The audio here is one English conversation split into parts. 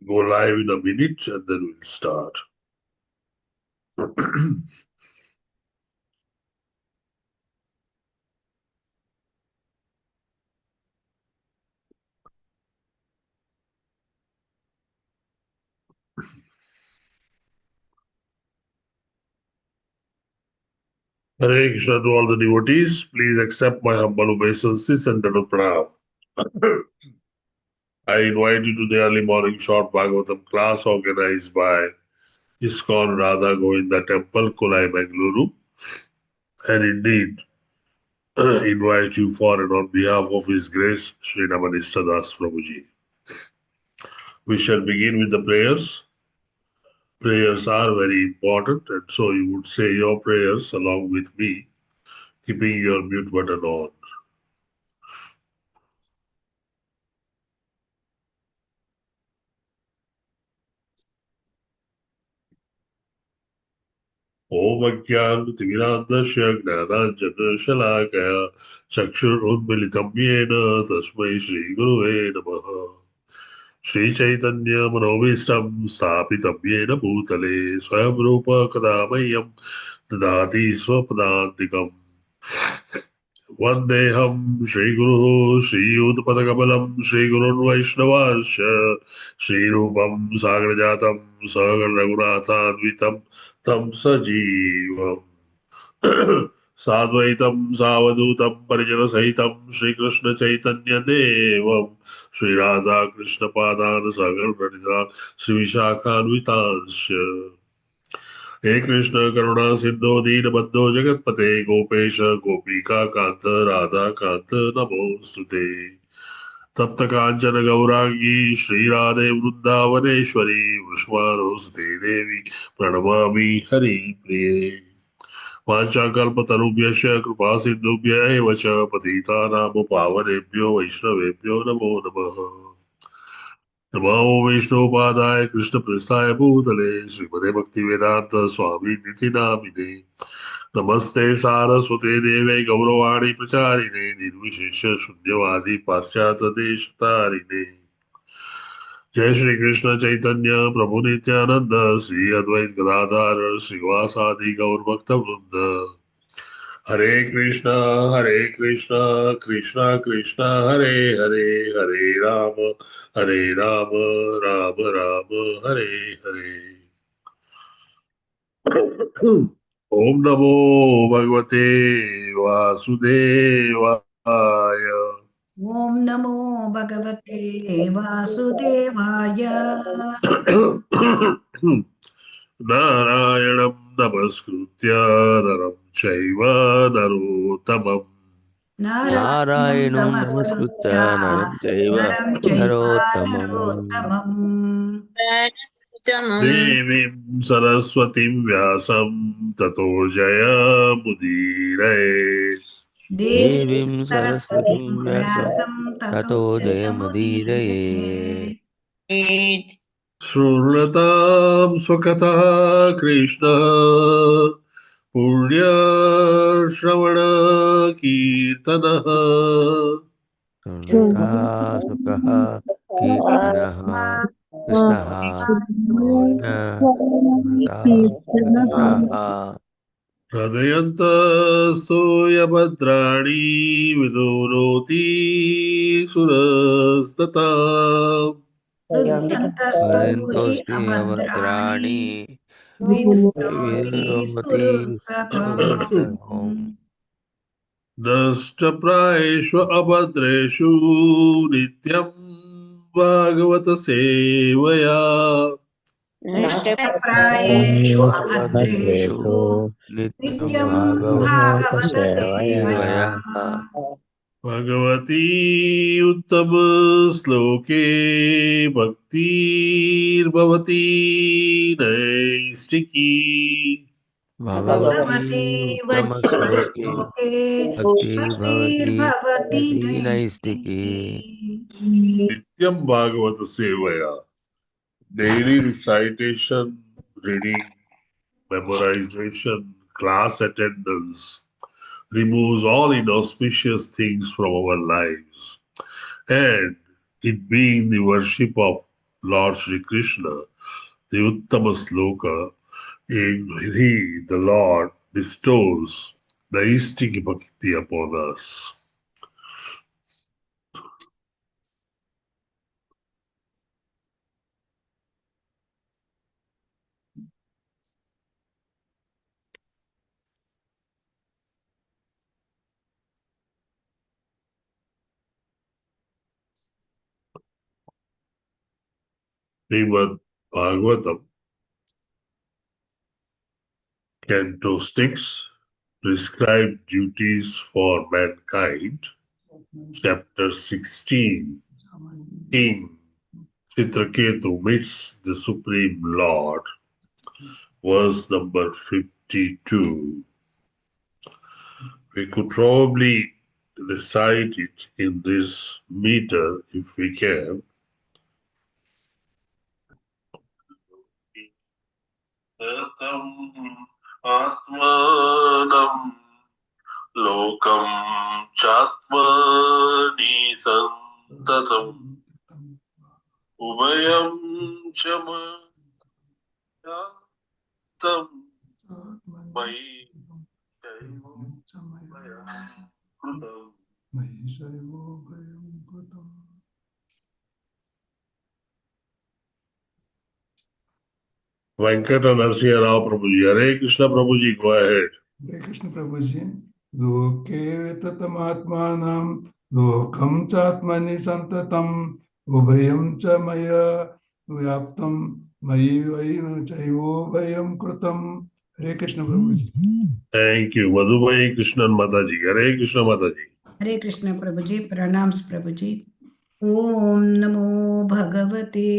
go live in a minute and then we'll start. Hare Krishna to all the devotees. Please accept my humble obeisances and pranam. I invite you to the early morning short Bhagavatam class organized by ISKCON Radha Govinda Temple, Kulai, Mangaluru. And indeed, invite you for and on behalf of His Grace, Sri Namanista Das Prabhuji. We shall begin with the prayers. Prayers are very important, and so you would say your prayers along with me, keeping your mute button on. ॐ अज्ञानतिमिरान्धस्य ज्ञानाञ्जनशलाकया चक्षुरुन्मिलितं येन तस्मै श्रीगुरुवे नमः। श्रीचैतन्यमनोभीष्टं स्थापितं येन भूतले स्वयं रूप कदा मह्यं ददाति स्वपदान्तिकम्। वन्देऽहं श्रीगुरुः श्रीयुतपदकमलं श्रीगुरुन् वैष्णवांश्च श्रीरूपं सागरजातं सहगणरघुनाथान्वितं तं सजीवम् साद्वैतं सावधूतं परिजनसहितं श्रीकृष्णचैतन्यदेवं श्रीराधाकृष्णपादान् सगणप्रणितान् श्रीविशाखान्वितांश्च हे कृष्ण करुणा सिंधु दीनबंधो जगतपते गोपेश गोपिका कांत राधा कांत नमोस्तुते तप्त कांचन गौरांगी श्रीराधे वृंदावनेश्वरी वृषभानुसुते देवी प्रणमामि हरि प्रिये वाञ्छाकल्पतरुभ्यश्च कृपा सिन्धुभ्य एव च पतितानां पावनेभ्यो वैष्णवेभ्यो नमो नमः नमो विष्णुपादाय कृष्णप्रस्थाय भूतले श्रीमते भक्तिवेदांत स्वामी निधि नामिने नमस्ते सारस्वते देवे गौरवाणी प्रचारिणे निर्विशेष शून्यवादी पाश्चात्य देशतारिणे जय श्री कृष्ण चैतन्य प्रभु नित्यानंद श्री अद्वैत गदाधर श्रीवासादि गौर भक्त वृंद हरे कृष्णा कृष्णा कृष्णा हरे हरे हरे राम राम राम हरे हरे ओम नमो भगवते वासुदेवाय ओम नमो भगवते वासुदेवाय नारायणं नमस्कृत्य नरं चैव नरोत्तमम् नारायणं नमस्कृत्य नरं चैव नरं चैव नरोत्तमम् नरोत्तमम् देवीं सरस्वतीं व्यासं ततो जयमुदीरये देवीं सरस्वतीं सरस्वतीं व्यासं व्यासं ततो ततो जयमुदीरये जयमुदीरये शृण्वतां स्वकतः कृष्णः पुण्यश्रवणकीर्तनः शृणुता सुखः कीर्तनः कृष्णः पुण्य शृणुता कीर्तनः हृदयन्तस्तु यभद्राणि विदुनोति सुरस्तथा हृद्यन्तस्तु हि हृदयन्तोऽस्ति अभद्राणि अभद्राणि विदुनोति विनोति सुहृत्सताम् नष्टप्रायेषु अभद्रेषु नित्यं भागवत सेवया नष्टप्रायेषु अभद्रेषु नित्यं नित्यं भागवत भागवत सेवया भगवती उत्तमश्लोके भक्तिर्भवती नैष्टिकी भगवती भगवती उत्तमश्लोके वचनश्लोके भक्तिर्भवति भक्तिर्भवति यदि नैष्टिकी नैष्टिकी नित्यं भागवत सेवया daily recitation, reading, memorization, class attendance removes all inauspicious things from our lives. And it being the worship of Lord Sri Krishna, the Uttama Sloka, in he, the Lord, bestows Naistic Bhakti upon us. Srimad Bhagavatam, Canto 6, Prescribed Duties for Mankind, Chapter 16, King Chitraketu meets the Supreme Lord, verse number 52. We could probably recite it in this meter if we can. Atmanam lokam chatmani santatam ubhayam chamayatam mai Venkata Narsiya Rao Prabhuji. Hare Krishna Prabhuji, go ahead. Hare Krishna Prabhuji. Loke tatamatmanam lokam chatmani santatam ubhayam cha maya vyaptam mayi vayu chaivo vayam krutam. Hare Krishna Prabhuji. Thank you. Madhubhai Krishnan Mataji. Hare Krishna Mataji. हरे कृष्ण प्रभु जी प्रणाम्स प्रभु जी ओम नमो भगवते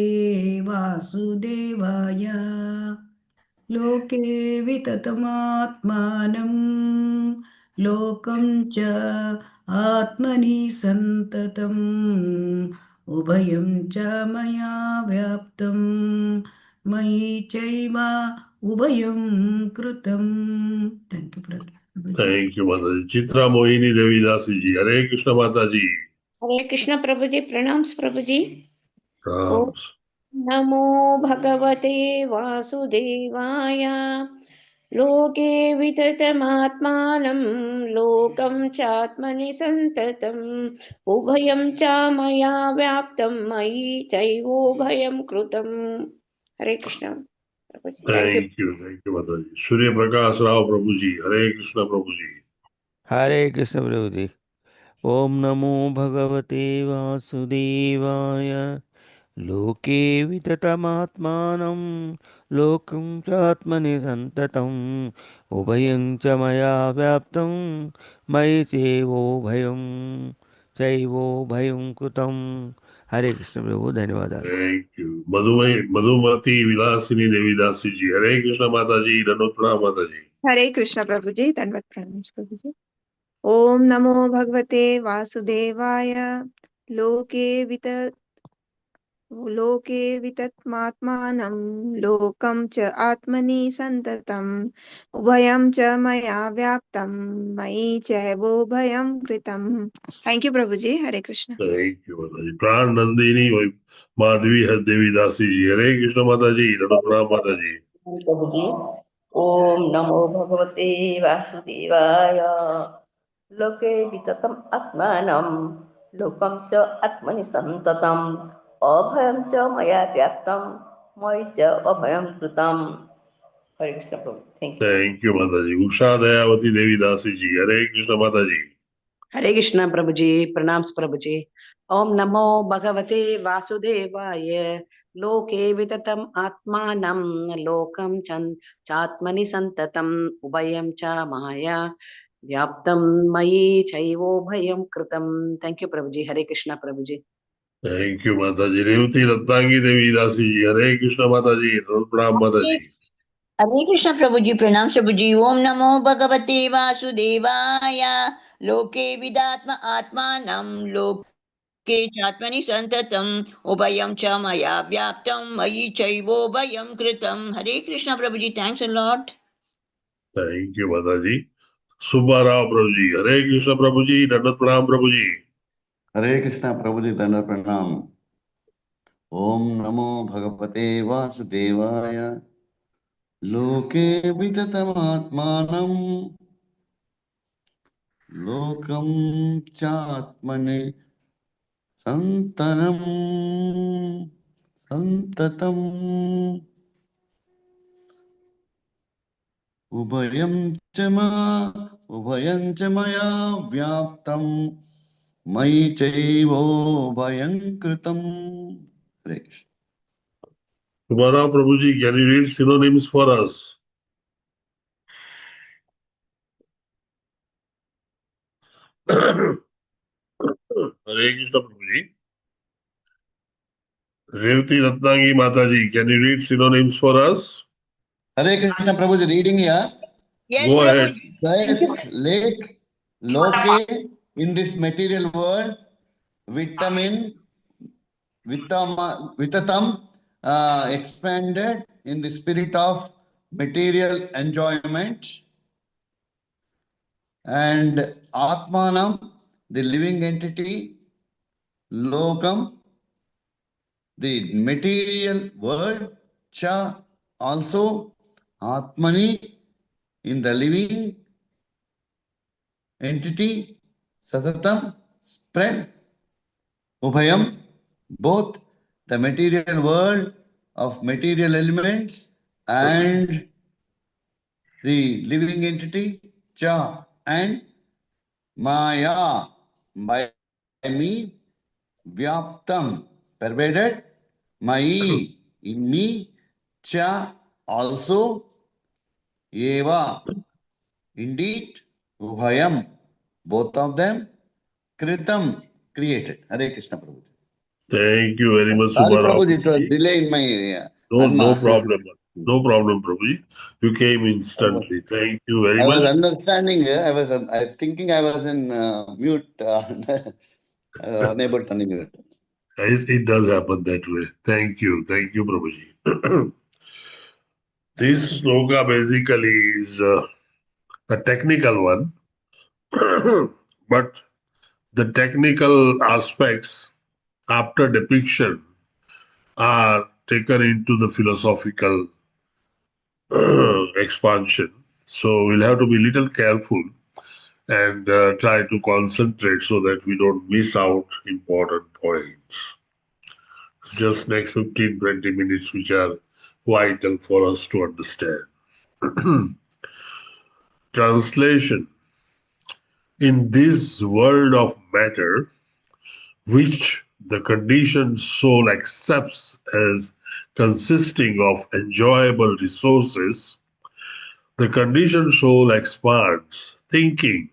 वासुदेवाय लोके विततमात्मानं लोकं च आत्मनि सन्ततम् उभयं च मया व्याप्तं मयि चैव उभयं कृतं thank you Prabhu ji Thank you, Mataji. Chitra Mohini Devi Dasi ji. Hare Krishna Mataji. Hare Krishna Prabhu ji प्रणाम्स Prabhu ji Om Rams. नमो भगवते वासुदेवाय लोके विततमात्मानं लोकं चात्मनि संततम् उभयं च मया व्याप्तं मयि चैवोभयं कृतं हरे कृष्ण प्रभु जी thank you Thank you, Mataji. Surya Prakash Rao Prabhuji. Hare Krishna Prabhuji. हरे कृष्ण प्रभु जी ओम नमो भगवते वासुदेवाय लोके विततमात्मानं लोकं चात्मनि सन्ततम् उभयं च मया व्याप्तं मयि चैवोभयं कृतं हरे कृष्ण प्रभु धन्यवाद Thank you. Madhumati Vilasini Devi Dasi ji. Hare Krishna Mataji. Danutpana Mataji. हरे कृष्ण प्रभु जी दंडवत प्रणाम प्रभु जी ओम नमो भगवते वासुदेवाय लोके वित लोके वितत्मात्मानं लोकं च आत्मनि संततम् उभयं च मया व्याप्तं मयि चैवोभयं कृतं thank you Prabhu ji Hare Krishna Thank you, Mataji. Pran Nandini Madhvi Devi Dasi ji. Hare Krishna Mataji. Danutpana Mataji. प्रभु जी ओम नमो भगवते वासुदेवाय लोके विततम आत्मानं लोकं च आत्मनि सन्ततम् अभयं च मया व्याप्तं मयि च अभयं कृतं हरे कृष्ण प्रभु thank you Thank you, Mataji. Usha Dayavati Devi Dasi ji. Hare Krishna Mataji. हरे कृष्ण प्रभु जी प्रणाम प्रभु जी ओम नमो भगवते वासुदेवाय लोके विततम आत्मानं लोकं चात्मनि संततम उभयं च माया व्याप्तं मयि चैवोभयं कृतं thank you Prabhu ji Hare Krishna Prabhu ji Thank you, Mataji. Revati Ratnagi Devi Dasi ji. Hare Krishna Mataji. Pranam Mataji. हरे कृष्ण प्रभु जी प्रणाम प्रभु जी ओम नमो भगवते वासुदेवाय लोके विदात्म आत्मानं लोके चात्मनि संततम् उभयं च मया व्याप्तं मयि चैवोभयं कृतं हरे कृष्ण प्रभु जी thanks a lot Thank you, Mataji. Subbarao Prabhuji. Hare Krishna Prabhuji. Dandat Pranam Prabhuji. हरे कृष्णा प्रभु जी दंड प्रणाम Om Namo Bhagavate Vasudevaya. Loke vitatamatmanam lokam chatmane santanam santatam ubhayam cha maya vyaptam mai chaivo bhayam kritam. Hare Krishna. Kumara Prabhuji, can you read synonyms for us? Hare Krishna Prabhuji. Revati Ratnagi Mataji, can you read synonyms for us? Hare Krishna Prabhuji, reading here. Yes, Go ahead. Like lake, loke, in this material world, vitamin, vitatam, expanded in the spirit of material enjoyment, and atmanam, the living entity, lokam, the material world, cha, also atmani, in the living entity, satatam, spread, ubhayam, both the material world of material elements and the living entity, cha, and maya, by me, vyaptam, pervaded, mai, in me, cha, also, eva, indeed, ubhayam, both of them, kritam, created. Hare Krishna Prabhuji. Thank you very much, Sorry, Subara Prabhuji, it was Prabhuji. delay in my No problem. No problem, Prabhuji. You came instantly. Thank you very I was much. understanding. I was thinking I was in mute, unable to unmute. It does happen that way. Thank you. Thank you, Prabhuji. This sloka basically is a technical one, but the technical aspects after depiction are taken into the philosophical expansion. So we'll have to be a little careful and try to concentrate so that we don't miss out important points. Just next 15-20 minutes, which are vital for us to understand. Translation. In this world of matter, which the conditioned soul accepts as consisting of enjoyable resources, the conditioned soul expands, thinking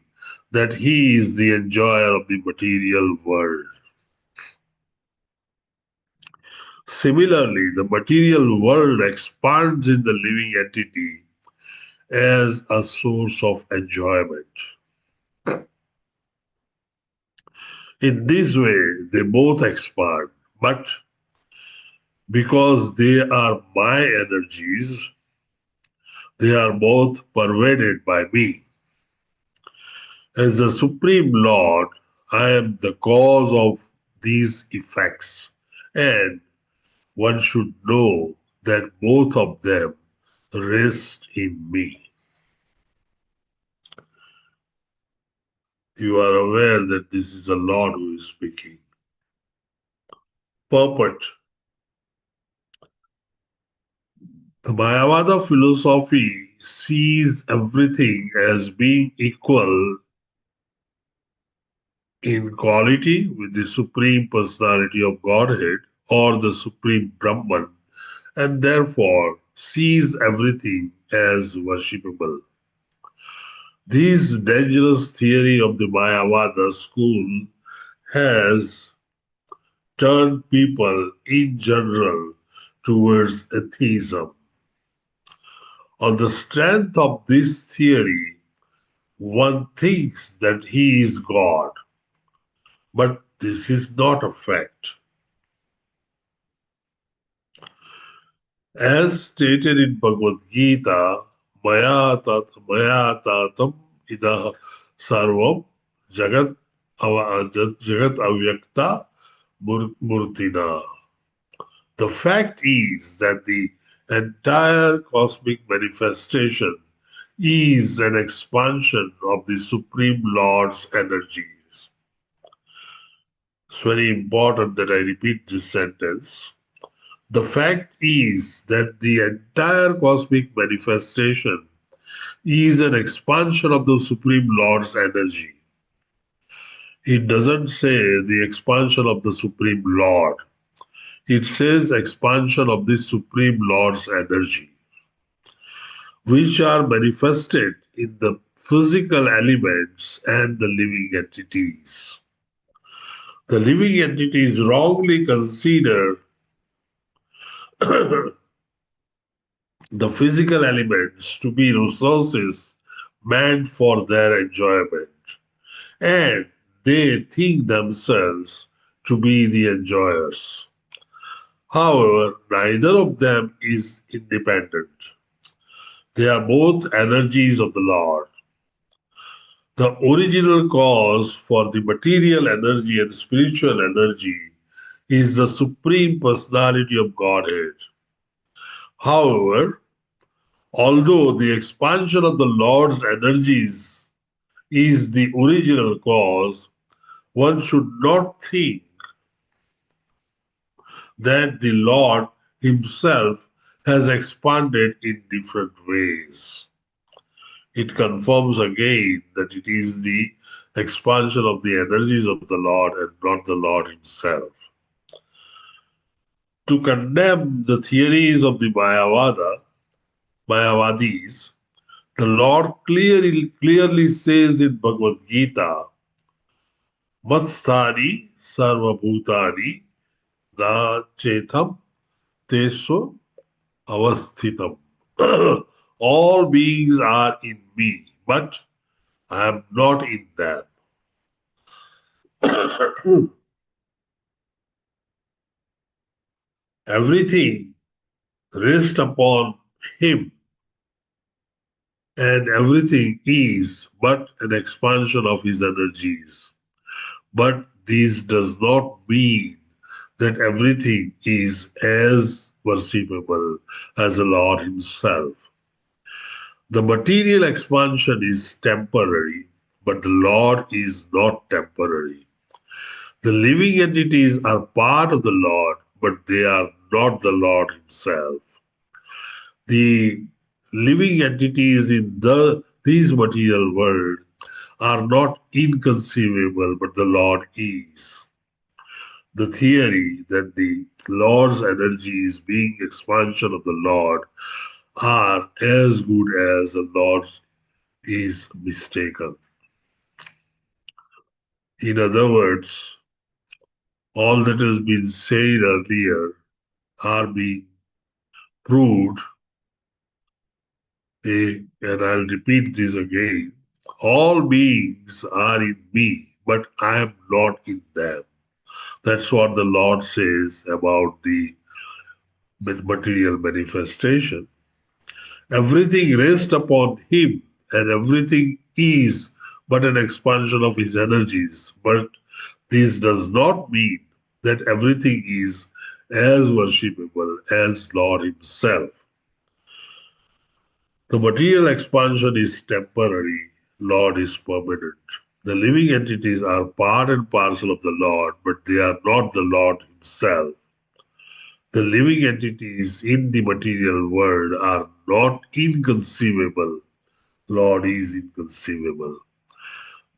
that he is the enjoyer of the material world. Similarly, the material world expands in the living entity as a source of enjoyment. In this way, they both expand, but because they are my energies, they are both pervaded by me. As the Supreme Lord, I am the cause of these effects, and one should know that both of them rest in me. You are aware that this is the Lord who is speaking. Purport. The Mayavada philosophy sees everything as being equal in quality with the Supreme Personality of Godhead or the Supreme Brahman, and therefore sees everything as worshipable. This dangerous theory of the Mayavada school has turned people in general towards atheism. On the strength of this theory, one thinks that he is God, but this is not a fact. As stated in Bhagavad Gita, Maya tatam idah sarvam jagat avyakta murtina. The fact is that the entire cosmic manifestation is an expansion of the Supreme Lord's energies. It's very important that I repeat this sentence. The fact is that the entire cosmic manifestation is an expansion of the Supreme Lord's energy. It doesn't say the expansion of the Supreme Lord. It says expansion of the Supreme Lord's energy, which are manifested in the physical elements and the living entities. The living entities wrongly consider the physical elements to be resources meant for their enjoyment, and they think themselves to be the enjoyers. However, neither of them is independent. They are both energies of the Lord. The original cause for the material energy and spiritual energy is the Supreme Personality of Godhead. However, although the expansion of the Lord's energies is the original cause, one should not think that the Lord Himself has expanded in different ways. It confirms again that it is the expansion of the energies of the Lord and not the Lord Himself. To condemn the theories of the Mayavadis, the Lord clearly says in Bhagavad Gita, Matsthani sarvabhutani na chetam teso avasthitam. All beings are in me, but I am not in them. Everything rests upon Him, and everything is but an expansion of His energies. But this does not mean that everything is as worshipable as the Lord Himself. The material expansion is temporary, but the Lord is not temporary. The living entities are part of the Lord, but they are not the Lord Himself. The living entities in this material world are not inconceivable, but the Lord is. The theory that the Lord's energy is being expansion of the Lord are as good as the Lord is mistaken. In other words, all that has been said earlier are being proved, and I'll repeat this again. All beings are in me, but I am not in them. That's what the Lord says about the material manifestation. Everything rests upon Him, and everything is but an expansion of His energies. But this does not mean that everything is as worshipable as Lord Himself. The material expansion is temporary, Lord is permanent. The living entities are part and parcel of the Lord, but they are not the Lord Himself. The living entities in the material world are not inconceivable. Lord is inconceivable.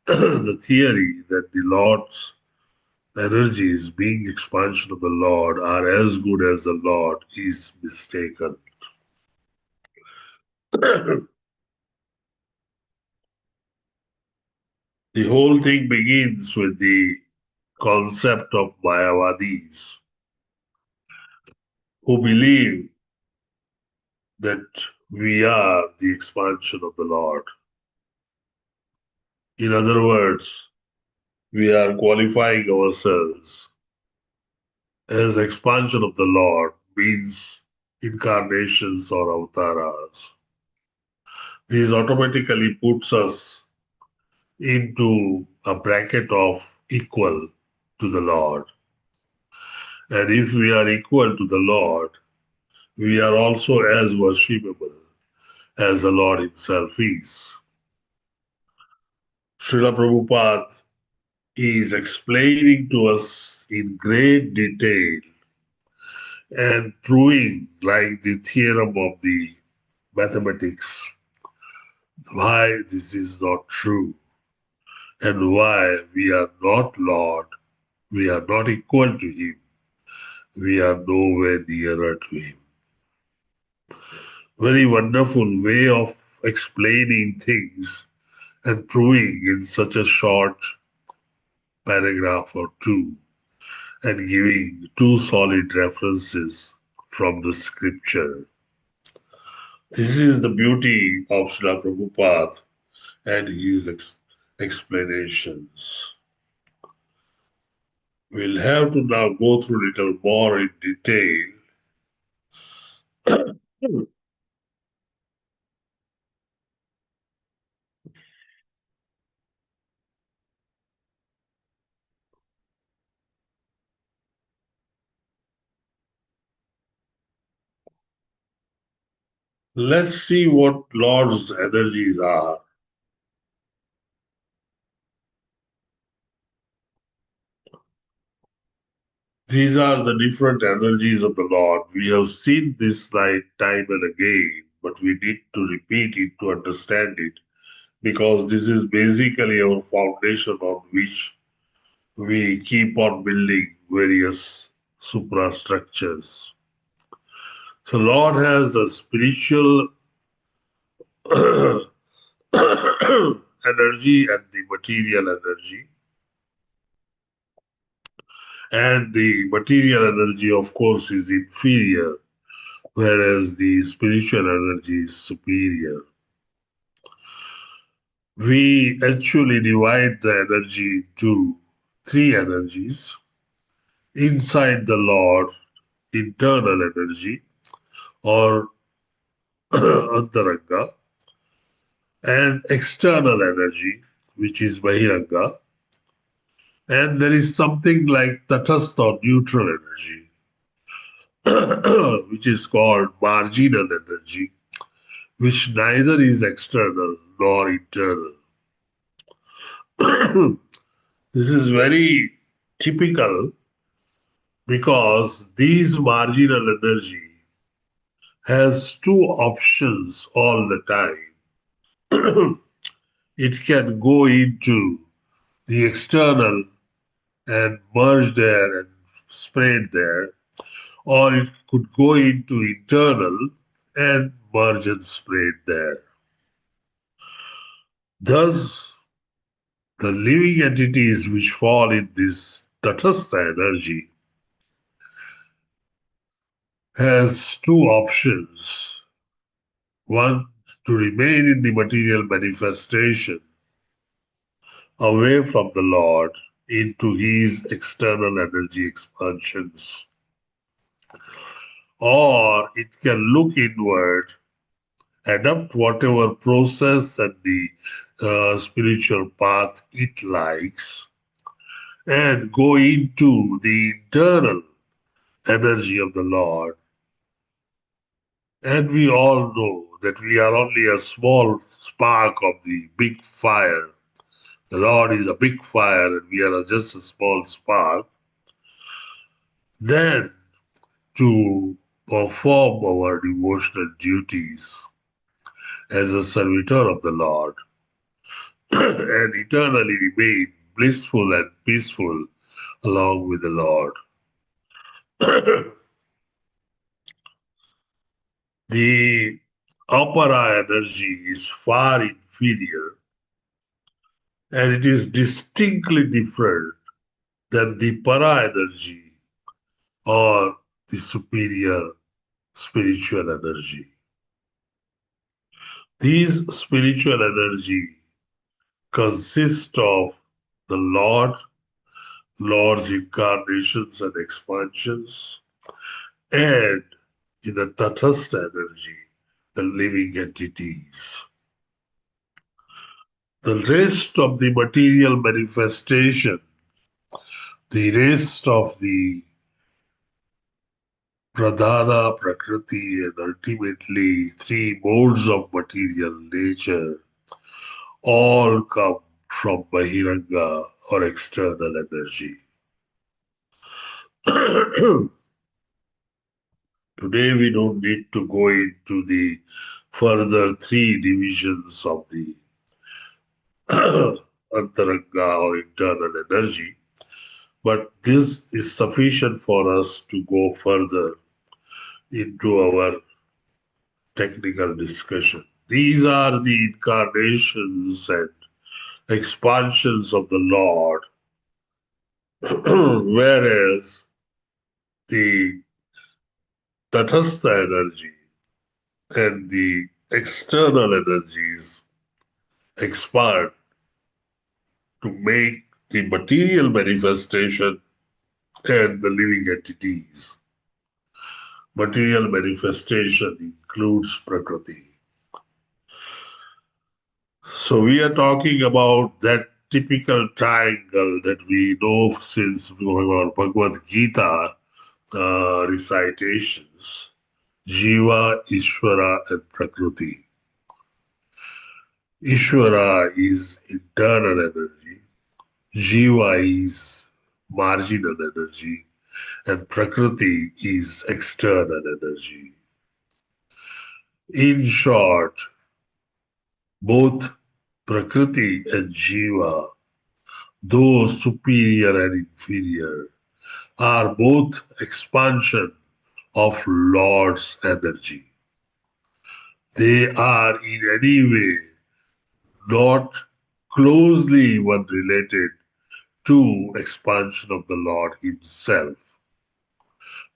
The theory that the Lord's energies being expansion of the Lord are as good as the Lord is mistaken. The whole thing begins with the concept of Mayavadis, who believe that we are the expansion of the Lord. In other words, we are qualifying ourselves as expansion of the Lord means incarnations or avatars. This automatically puts us into a bracket of equal to the Lord. And if we are equal to the Lord, we are also as worshipable as the Lord Himself is. Srila Prabhupada is explaining to us in great detail and proving, like the theorem of the mathematics, why this is not true and why we are not Lord, we are not equal to Him, we are nowhere nearer to Him. Very wonderful way of explaining things and proving in such a short paragraph or two, and giving two solid references from the scripture. This is the beauty of Srila Prabhupada and his explanations. We'll have to now go through a little more in detail. Let's see what Lord's energies are. These are the different energies of the Lord. We have seen this slide time and again, but we need to repeat it to understand it, because this is basically our foundation on which we keep on building various suprastructures. So Lord has a spiritual energy and the material energy. And the material energy, of course, is inferior, whereas the spiritual energy is superior. We actually divide the energy into three energies. Inside the Lord, internal energy or antaranga, and external energy, which is bahiranga, and there is something like tatastha or neutral energy, which is called marginal energy, which neither is external nor internal. This is very typical because these marginal energy has two options all the time. It can go into the external and merge there and spread there, or it could go into internal and merge and spread there. Thus, the living entities which fall in this tatastha energy has two options. One, to remain in the material manifestation away from the Lord into his external energy expansions. Or it can look inward, adopt whatever process and the spiritual path it likes, and go into the internal energy of the Lord. And we all know that we are only a small spark of the big fire. The Lord is a big fire and we are just a small spark. Then to perform our devotional duties as a servitor of the Lord and eternally remain blissful and peaceful along with the Lord. The apara energy is far inferior and it is distinctly different than the para energy or the superior spiritual energy. These spiritual energy consist of the Lord, Lord's incarnations and expansions, and in the Tatastha energy, the living entities. The rest of the material manifestation, the rest of the Pradhana, Prakriti, and ultimately three modes of material nature all come from Bahiranga or external energy. Today we don't need to go into the further three divisions of the Antaranga or internal energy, but this is sufficient for us to go further into our technical discussion. These are the incarnations and expansions of the Lord, whereas the Tatastha energy and the external energies expand to make the material manifestation and the living entities. Material manifestation includes Prakriti. So we are talking about that typical triangle that we know since our Bhagavad Gita recitations. Jiva, Ishvara, and Prakriti. Ishvara is internal energy, Jiva is marginal energy, and Prakriti is external energy. In short, both Prakriti and Jiva, though superior and inferior, are both expansion of Lord's energy. They are in any way not closely even related to expansion of the Lord himself.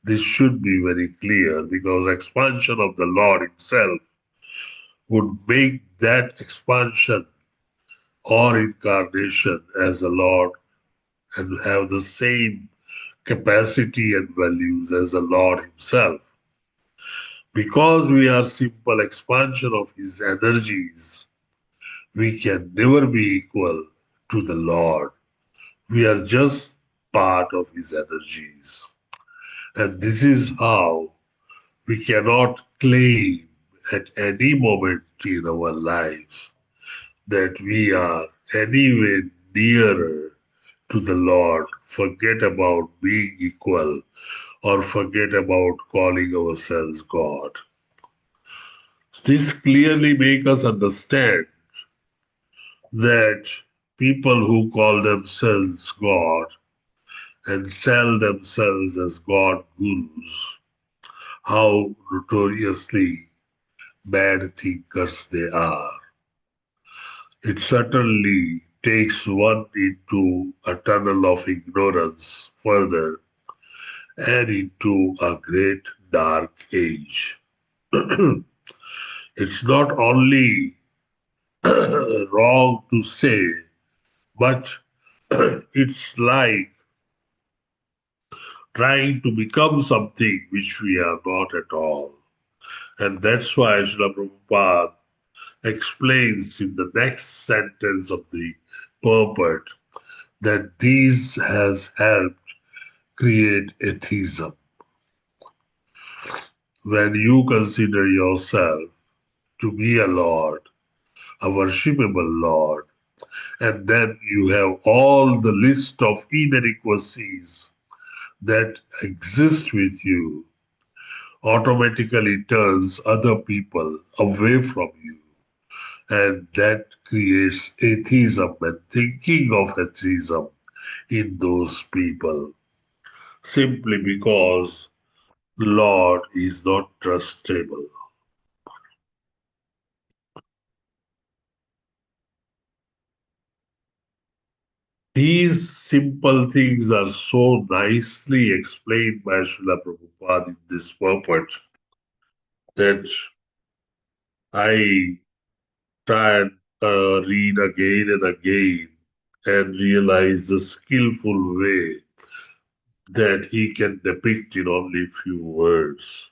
This should be very clear because expansion of the Lord himself would make that expansion or incarnation as the Lord and have the same capacity and values as the Lord himself. Because we are simple expansion of his energies, we can never be equal to the Lord. We are just part of his energies. And this is how we cannot claim at any moment in our lives that we are anywhere nearer to the Lord. Forget about being equal or forget about calling ourselves God. This clearly makes us understand that people who call themselves God and sell themselves as God gurus, how notoriously bad thinkers they are. It certainly takes one into a tunnel of ignorance further and into a great dark age. It's not only wrong to say, but it's like trying to become something which we are not at all. And that's why Srila Prabhupada explains in the next sentence of the purport that these has helped create atheism. When you consider yourself to be a Lord, a worshipable Lord, and then you have all the list of inadequacies that exist with you, automatically turns other people away from you. And that creates atheism and thinking of atheism in those people, simply because Lord is not trustable. These simple things are so nicely explained by Srila Prabhupada in this purport that I try and read again and again and realize the skillful way that he can depict in only few words.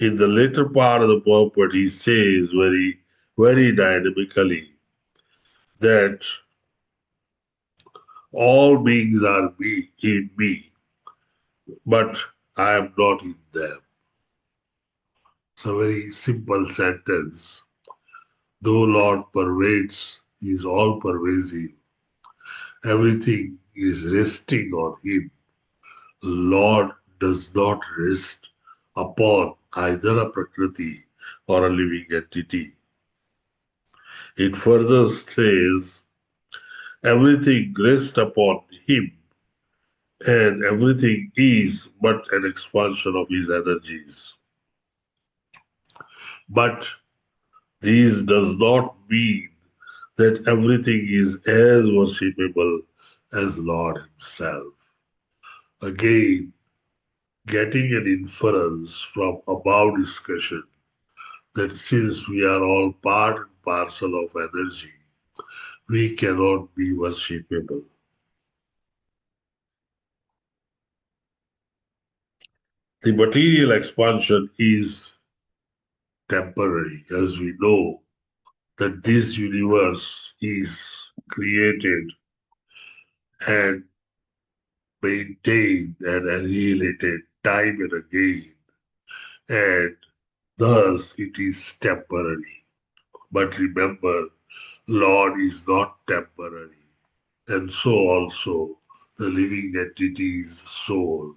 In the later part of the purport, he says very, very dynamically that all beings are me in me, but I am not in them. It's a very simple sentence. Though Lord pervades, He is all pervasive. Everything is resting on Him. Lord does not rest upon either a Prakriti or a living entity. It further says, everything rests upon Him and everything is but an expansion of His energies. But this does not mean that everything is as worshipable as Lord Himself. Again, getting an inference from above discussion that since we are all part and parcel of energy, we cannot be worshipable. The material expansion is temporary, as we know that this universe is created and maintained and annihilated time and again, and thus it is temporary. But remember, Lord is not temporary, and so also the living entity's soul.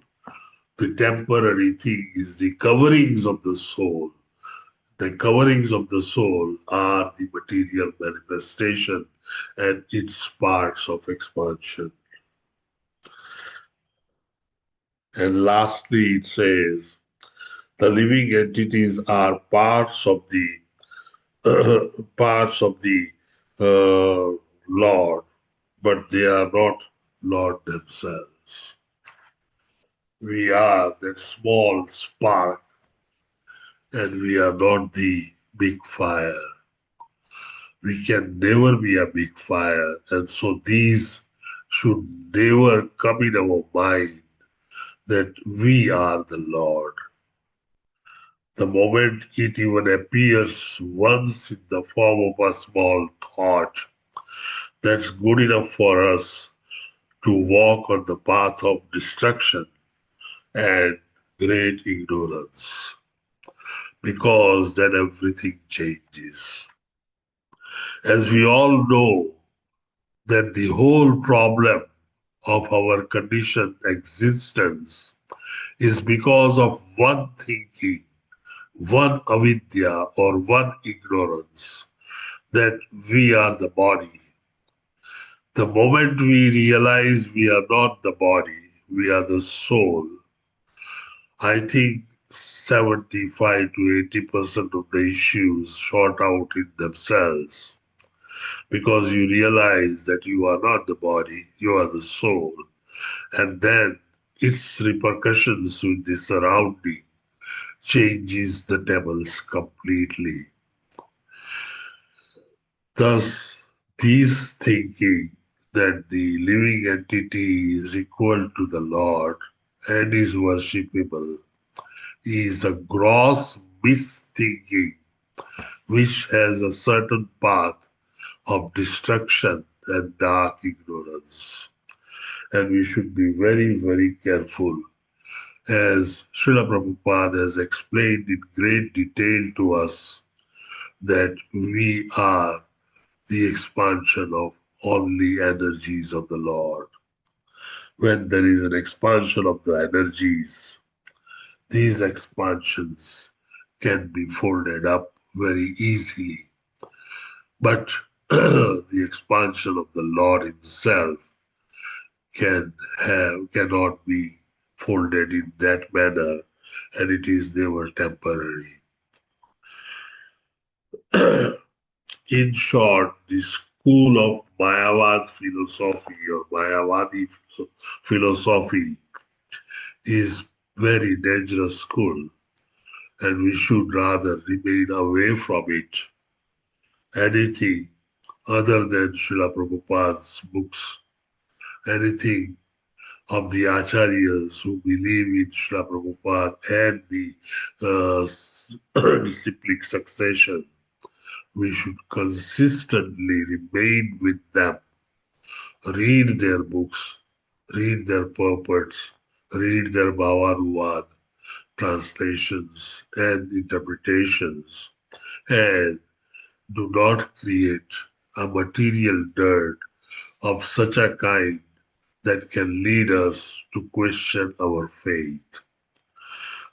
The temporary thing is the coverings of the soul. The coverings of the soul are the material manifestation and its parts of expansion. And lastly, it says, the living entities are parts of the Lord, but they are not Lord themselves. We are that small spark, and we are not the big fire. We can never be a big fire, and so these should never come in our mind that we are the Lord. The moment it even appears once in the form of a small thought, that's good enough for us to walk on the path of destruction and great ignorance, because then everything changes. As we all know, that the whole problem of our conditioned existence is because of one thinking, one avidya or one ignorance, that we are the body. The moment we realize we are not the body, we are the soul, I think 75 to 80% of the issues sort out in themselves, because you realize that you are not the body, you are the soul, and then its repercussions with the surrounding changes the tables completely. Thus, this thinking that the living entity is equal to the Lord and is worshipable is a gross misthinking which has a certain path of destruction and dark ignorance. And we should be very, very careful, as Srila Prabhupada has explained in great detail to us, that we are the expansion of only energies of the Lord. When there is an expansion of the energies, these expansions can be folded up very easily. But the expansion of the Lord Himself cannot be folded in that manner, and it is never temporary. In short, the school of Mayavad philosophy or Mayavadi philosophy is very dangerous school, and we should rather remain away from it. Anything other than Srila Prabhupada's books, anything of the acharyas who believe in Srila Prabhupada and the disciplic succession, we should consistently remain with them, read their books, read their purports, read their Bhavanuvad, translations and interpretations, and do not create a material dirt of such a kind that can lead us to question our faith.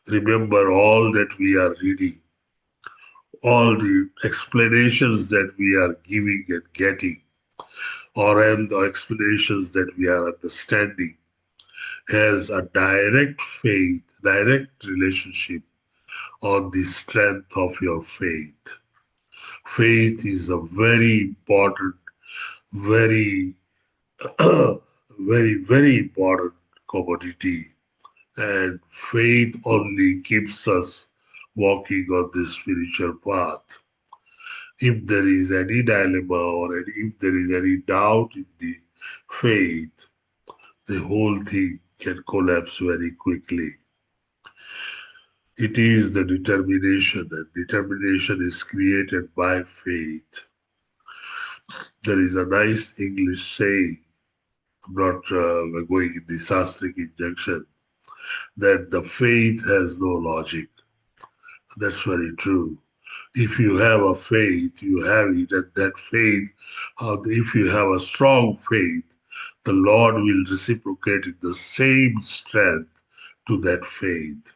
Remember all that we are reading, all the explanations that we are giving and getting, or and the explanations that we are understanding has a direct faith, direct relationship on the strength of your faith. Faith is a very important, very, very important commodity, and faith only keeps us walking on this spiritual path. If there is any dilemma or if there is any doubt in the faith, the whole thing can collapse very quickly. It is the determination, and determination is created by faith. There is a nice English saying, I'm not going in the Sastric injunction, that the faith has no logic. That's very true. If you have a faith, you have it, and that faith, if you have a strong faith, the Lord will reciprocate in the same strength to that faith.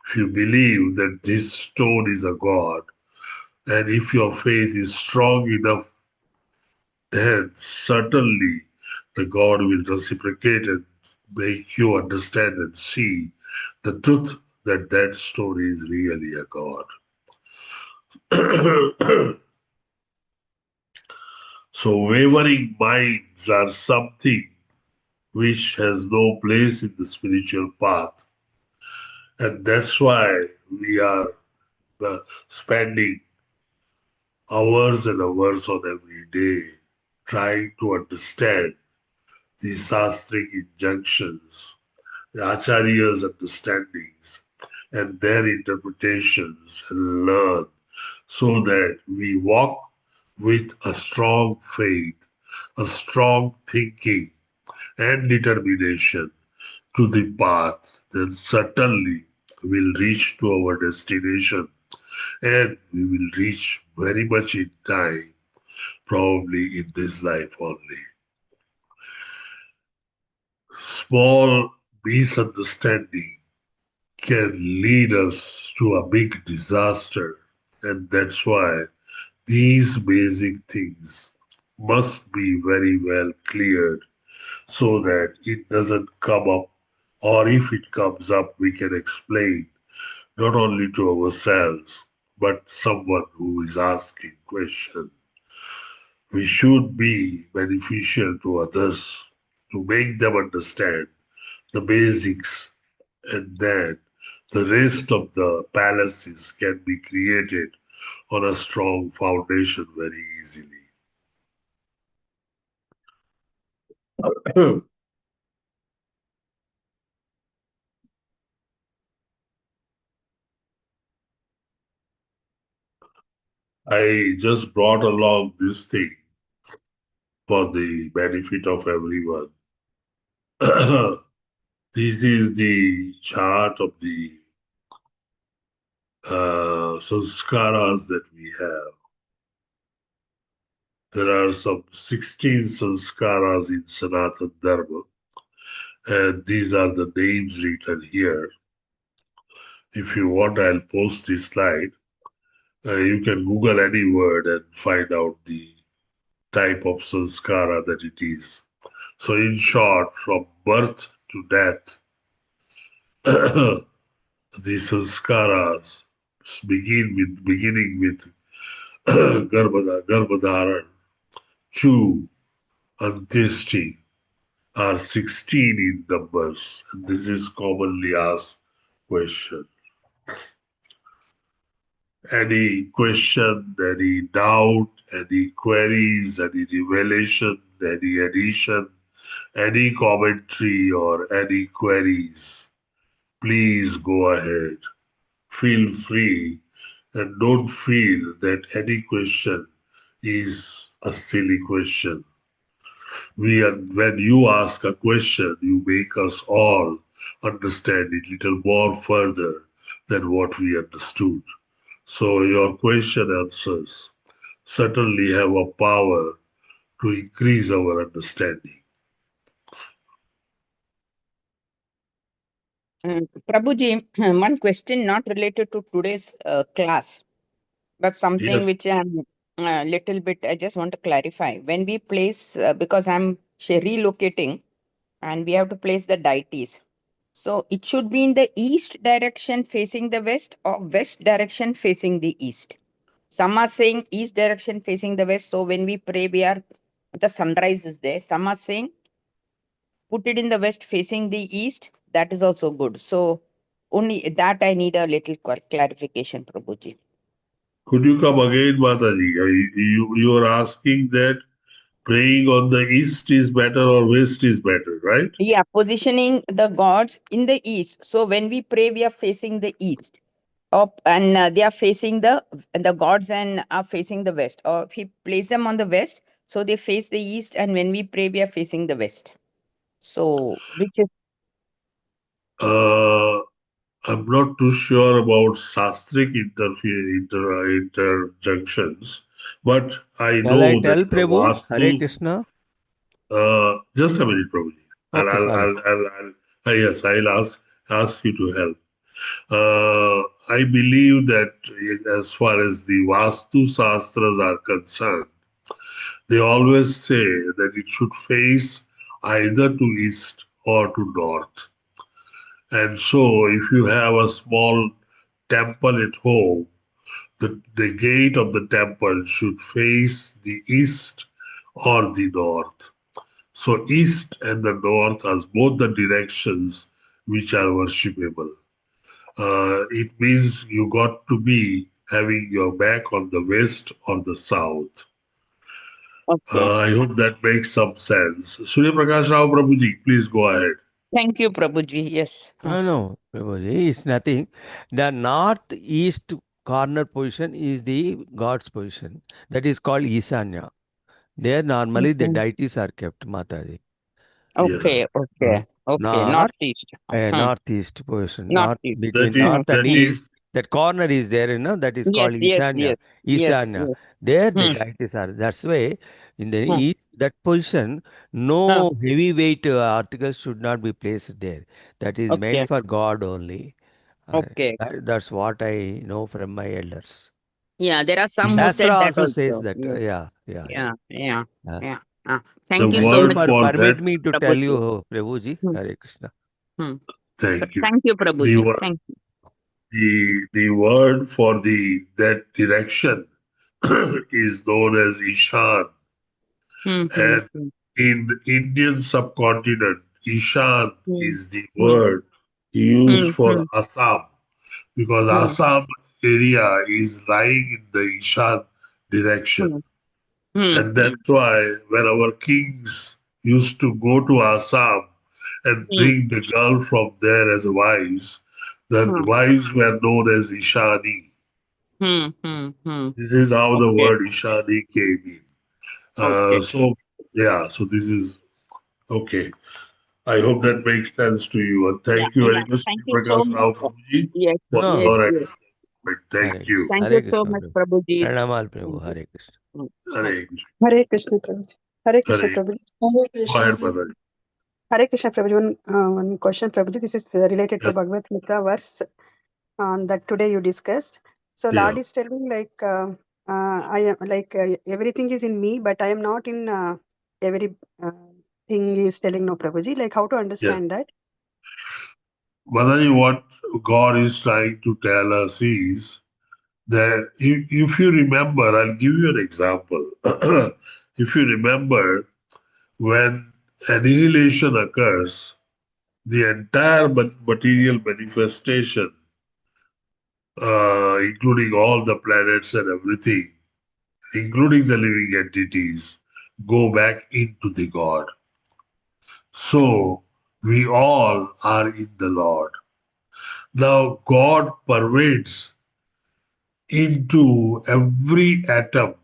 If you believe that this stone is a God, and if your faith is strong enough, then certainly the God will reciprocate and make you understand and see the truth that that stone is really a God. So wavering minds are something which has no place in the spiritual path. And that's why we are spending hours and hours on every day trying to understand the Sastric injunctions, the Acharya's understandings, and their interpretations, and learn so that we walk with a strong faith, a strong thinking, and determination to the path, then certainly we'll reach to our destination, and we will reach very much in time, probably in this life only. Small misunderstanding can lead us to a big disaster, and that's why these basic things must be very well cleared so that it doesn't come up, or if it comes up, we can explain not only to ourselves but someone who is asking question. We should be beneficial to others to make them understand the basics, and then the rest of the palaces can be created on a strong foundation very easily. I just brought along this thing for the benefit of everyone. This is the chart of the sanskaras that we have. There are some 16 sanskaras in Sanatana Dharma, and these are the names written here. If you want, I'll post this slide. You can Google any word and find out the type of sanskara that it is. So in short, from birth to death, the sanskaras beginning with Garbhadharan, Chu, and Testi are 16 in numbers. And this is commonly asked question. Any question, any doubt, any queries, any revelation, any addition, any commentary or any queries, please go ahead. Feel free and don't feel that any question is a silly question. When you ask a question, you make us all understand it little more further than what we understood. So your question answers certainly have a power to increase our understanding. Prabhuji, one question not related to today's class, but something Yes. which I'm a little bit, I just want to clarify. When we place, because I'm relocating and we have to place the deities. So it should be in the east direction facing the west or west direction facing the east. Some are saying east direction facing the west. So when we pray, the sunrise is there. Some are saying put it in the west facing the east. That is also good. So only that I need a little clarification, Prabhuji. Could you come again, Mataji? You are asking that praying on the east is better or west is better, right? Yeah, positioning the gods in the east. So when we pray, we are facing the east. And they are facing the gods and are facing the west. Or if we place them on the west, so they face the east. And when we pray, we are facing the west. So which is I'm not too sure about sastric interjunctions, but I Shall I know tell that the Prabhu? Hare Vastu. Krishna. Just a minute, Prabhuji. Okay, sorry. Yes, I'll ask you to help. I believe that as far as the Vastu Sastras are concerned, they always say that it should face either to east or to north. And so, if you have a small temple at home, the gate of the temple should face the east or the north. So, east and the north are both the directions which are worshipable. It means you got to be having your back on the west or the south. okay. I hope that makes some sense. Surya Prakash Rao Prabhuji, please go ahead. Thank you, Prabhuji. Yes. No, Prabhuji, it's nothing. The northeast corner position is the God's position. That is called Isanya. There normally the Mhm. deities are kept, Mataji. Okay, okay, okay. North, Northeast. northeast position, north Northeast. between north and That east. is, That corner is there, that is called Yes, yes, Isanya. yes, yes, Isanya. yes. There the Hmm. deities are. That's why in the Hmm. east, that position, Huh. no heavyweight articles should not be placed there. That is meant Okay, for God only. okay. That's what I know from my elders. Yeah, there are some who Shastra said that also says also. that. Yes. Yeah. Yeah. Uh, the Thank you so word much, for that. permit me to tell Prabhuji. you, Prabhuji, Hmm. Hare Krishna. Hmm. Thank you. Thank you, The Prabhuji. word, Thank you. the word for that direction is known as Ishan, Hmm. Hmm. and in the Indian subcontinent, Ishan Hmm. is the Hmm. word used Hmm. for Hmm. Assam, because Hmm. Assam area is lying in the Ishan direction. Hmm. Hmm. And that's why when our kings used to go to Assam and Hmm. bring the girl from there as wives, the Hmm. wives were known as Ishani. Hmm. Hmm. Hmm. This is how the Okay. word Ishani came in. Okay. So this is okay. I hope that makes sense to you. And Yeah. thank you Yeah. very much, Thank you so Prakash much. Rao Prabhuji, Yes. for No, Yes. your Yes. acknowledgement. Thank you. Thank you Hare so Krishna, much, Prabhu. Prabhuji. Pranamal, Prabhu. Thank you. Hare Krishna. Hmm. Hare Krishna. Hare Krishna Prabhuji. Hare Krishna Hare. Prabhuji. Go ahead, Mother. Hare Krishna Prabhuji. One question, Prabhuji. This is related to Yes. Bhagavad Gita verse that today you discussed. So Yeah. Lord is telling I am everything is in me, but I am not in every thing he is telling no Prabhuji. Like how to Yes. understand that? Mother, what God is trying to tell us is that if you remember, I'll give you an example. If you remember, when annihilation occurs, the entire material manifestation, including all the planets and everything, including the living entities, go back into the God. So we all are in the Lord. Now God pervades into every atom,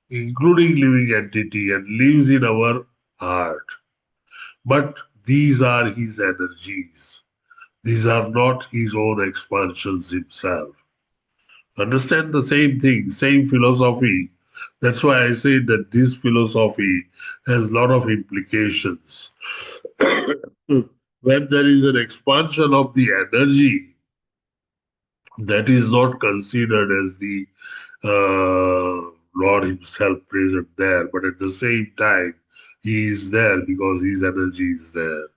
including living entity, and lives in our heart. But these are his energies. These are not his own expansions himself. Understand the same thing, same philosophy. That's why I say that this philosophy has a lot of implications. When there is an expansion of the energy, that is not considered as the Lord himself present there, but at the same time, he is there because his energy is there.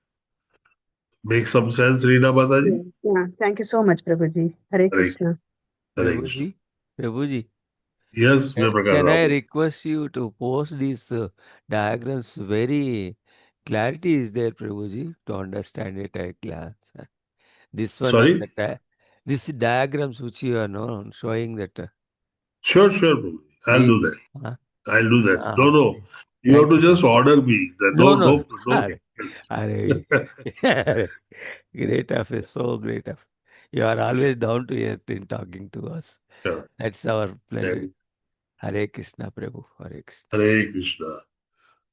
Make some sense, Reena Yeah, Mataji? yeah. Thank you so much, Prabhuji. Hare Correct. Krishna. Correct. Prabhuji, Yes, can I Prakash. request you to post these diagrams? Very clarity is there, Prabhuji, to understand it at glance. This one and Sorry? that. This diagrams which you are no, showing that Sure, Prabhuji. I'll do these. that. I'll do that. No, no. Okay. You have Thank to you. just order me. No, No, no. no, no. Are, great of you. So great of you. You are always down to earth in talking to us. Sure. That's our pleasure. Thank- Hare Krishna, Prabhu. Hare Krishna. Hare Krishna.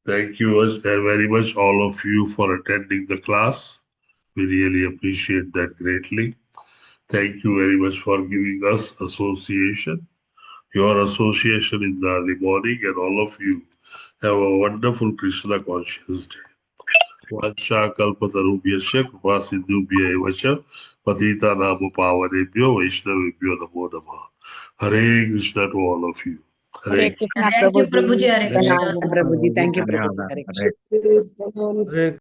Thank you very much, all of you, for attending the class. We really appreciate that greatly. Thank you very much for giving us association. Your association in the early morning, and all of you have a wonderful Krishna conscious day. Vancha kalpatarubhyasya kripa sindhubhya eva cha patita nama pavanebhyo vaishnavebhyo namo namah. Hare Krishna to all of you. Hare Hare Krishna, Thank you, Prabhuji. Prabhuji. Hare Krishna. Pranam, Prabhuji. Thank you, Prabhuji. Hare Krishna. Hare